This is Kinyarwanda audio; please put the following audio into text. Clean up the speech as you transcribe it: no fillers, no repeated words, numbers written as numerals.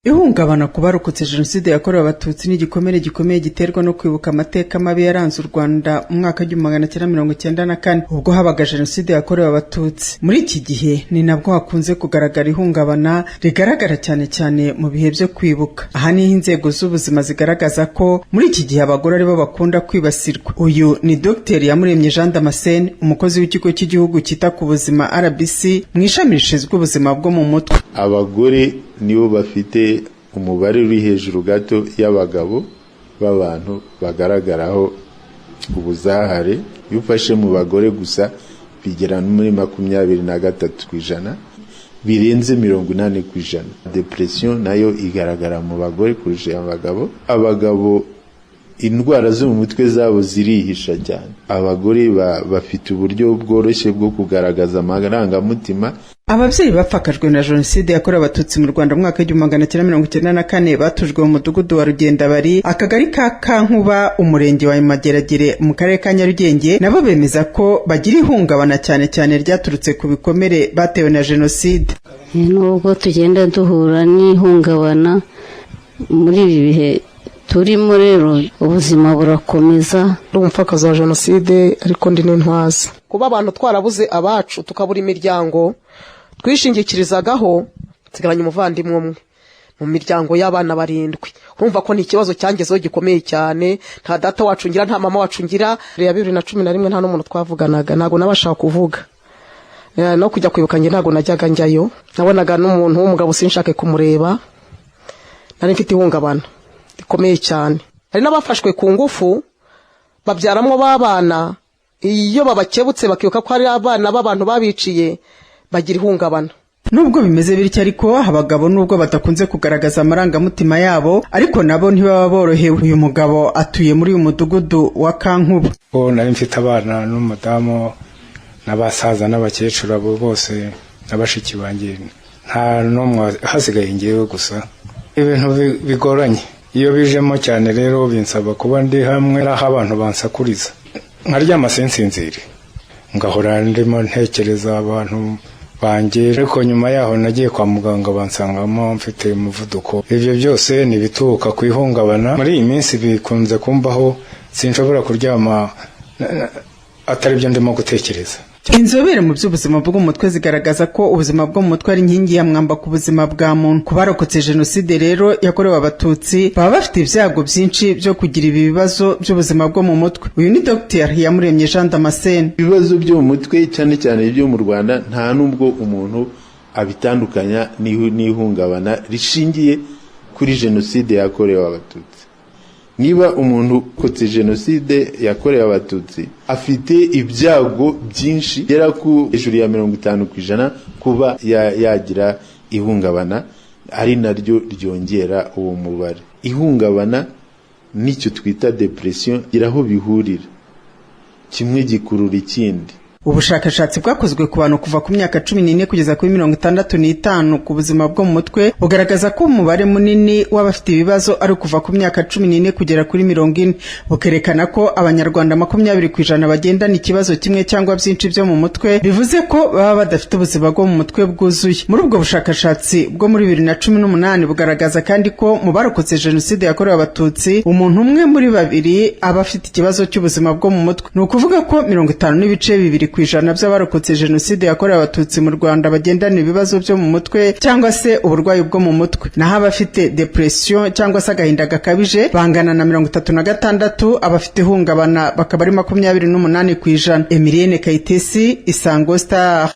Ihungabana ku barokotse Jenoside yakorewe Abatutsi n'igikomere gikomeye giterwa no kwibuka amateka mabi yaranze u Rwanda mu mwaka wa 1994 ubwo habaga Jenoside yakorewe Abatutsi. Muri iki gihe ni nabwo hakunze kugaragara ihungabana rigaragara cyane cyane mu bihe byo kwibuka. Aha niho inzego z'ubuzima zigaragaza ko muri iki gihe abagore aribo bakunda kwibasirwa. Uyu ni Dr. Iyamuremye Jean Damascene, umukozi w'ikigo cy'igihugu cyita ku buzima RBC mu ishami rishinzwe ubuzima bwo mu mutwe. Abagore nibo bafite umubare uri hejuru gato y'abagabo b'abantu bagaragaraho ubuzahare. Iyo ufashe mu bagore gusa bigera muri 23%, birenze 80%. Depression nayo igaragara mu bagore kurusha abagabo. Abagabo indwara zo mu mutwe zabo zirihisha cyane. Abagore bafite uburyo bworoshye bwo kugaragaza amarangamutima. Ababyeyi bapfakajwe na Jenoside yakorewe Abatutsi mu Rwanda mu mwaka wa 1994 batujwe mu mudugudu wa Rugendabari, akagari ka Kankuba, umurenge wa Mageragere mu karere ka Nyarugenge, nabo bemeza ko bagira ihungabana cyane cyane ryaturutse ku bikomere batewe na Jenoside. Nubwo tugenda duhura n'ihungabana muri ibi bihe turimo, rero ubuzima burakomeza. Umupfakazi wa Jenoside ariko ndi n'intwaza kuba abantu twarabuze abacu tukabura imiryango twishingikirizagaho, nsigaranye umuvandimwe umwe mu miryango y'abana 7. Urumva ko ni ikibazo cyangezeho gikomeye cyane. Nta data wacu ngira, nta mama wacu ngira. Ya 2011 nta n'umuntu twavuganaga, ntago nabashaka kuvuga no kujya kwibuka nge, ntago najyaga njyayo. Nabonaga n'umuntu w'umugabo sinshake kumureba, nari mfite ihungabana rikomeye cyane. Hari n'abafashwe ku ngufu babyaramwo babana, iyo babakebutse bakibuka ko ari abana b'abantu babiciye, bagira ihungabana. Nubwo bimeze bityo ariko abagabo nubwo batakunze kugaragaza amarangamutima yabo, ariko nabo ntibaba borohewe. Uyu mugabo atuye muri uyu mudugudu wa Kankuba. Nari mfite abana n'umudamu n'abasaza n'abakecuru, abo bose n'abashiki banjye, nta n'umwe hasigaye ngewe gusa. Ibintu bigoranye iyo bijemo cyane, rero binsaba kuba ndi hamwe aho abantu bansakuriza, nkaryama sinsinzire, ngahora ndimo ntekereza abantu banjye. Ariko nyuma yaho nagiye kwa muganga bansangamo mfite umuvuduko. Ibyo byose nibituka ku ihungabana. Muri iyi minsi bikunze kumbaho, sinshobora kuryama atari byo ndimo gutekereza. Inzobere mu by'ubuzima bwo mu mutwe zigaragaza ko ubuzima bwo mu mutwe ari inkingi ya mwamba ku buzima bwa muntu. Ku barokotse Jenoside rero yakorewe Abatutsi baba bafite ibyago byinshi byo kugira ibi bibazo by'ubuzima bwo mu mutwe. Uyu ni Dr. Iyamuremye Jean Damascene. Ibibazo byo mu mutwe cyane cyane byo mu Rwanda nta nubwo umuntu abitandukanya n'ihungabana rishingiye kuri Jenoside yakorewe Abatutsi. Niba umuntu ukotse Jenoside yakorewe Abatutsi afite ibyago byinshi gera ku hejuru ya 50% kuba yagira ihungabana, ari naryo ryongera uwo mubare. Ihungabana nicyo twita depression, iraho bihurira, kimwe gikurura ikindi. Ubushakashatsi bwakozwe ku bantu kuva ku myaka 14 kugeza kuri 65 ku buzima bwo mu mutwe bugaragaza ko umubare munini w'abafite ibibazo ari kuva ku myaka 14 kugera kuri 40. Bukerekana ko abanyarwanda 20% bagendana ikibazo kimwe cyangwa byinshi byo mu mutwe, bivuze ko baba badafite ubuzima bwo mu mutwe bwuzuye. Muri ubwo bushakashatsi bwo muri 2018 bugaragaza kandi ko mu barokotse Jenoside yakorewe Abatutsi umuntu umwe muri 2 aba afite ikibazo cy'ubuzima bwo mu mutwe. Ni ukuvuga ko 52% by'abarokotse Jenoside yakorewe Abatutsi mu Rwanda bagendana ibibazo byo mu mutwe cyangwa se uburwayi bwo mu mutwe. Naho abafite depression cyangwa se agahinda gakabije bangana na 36%, abafite ihungabana bakaba ari 28%. Emilienne Kayitesi, Isango Star.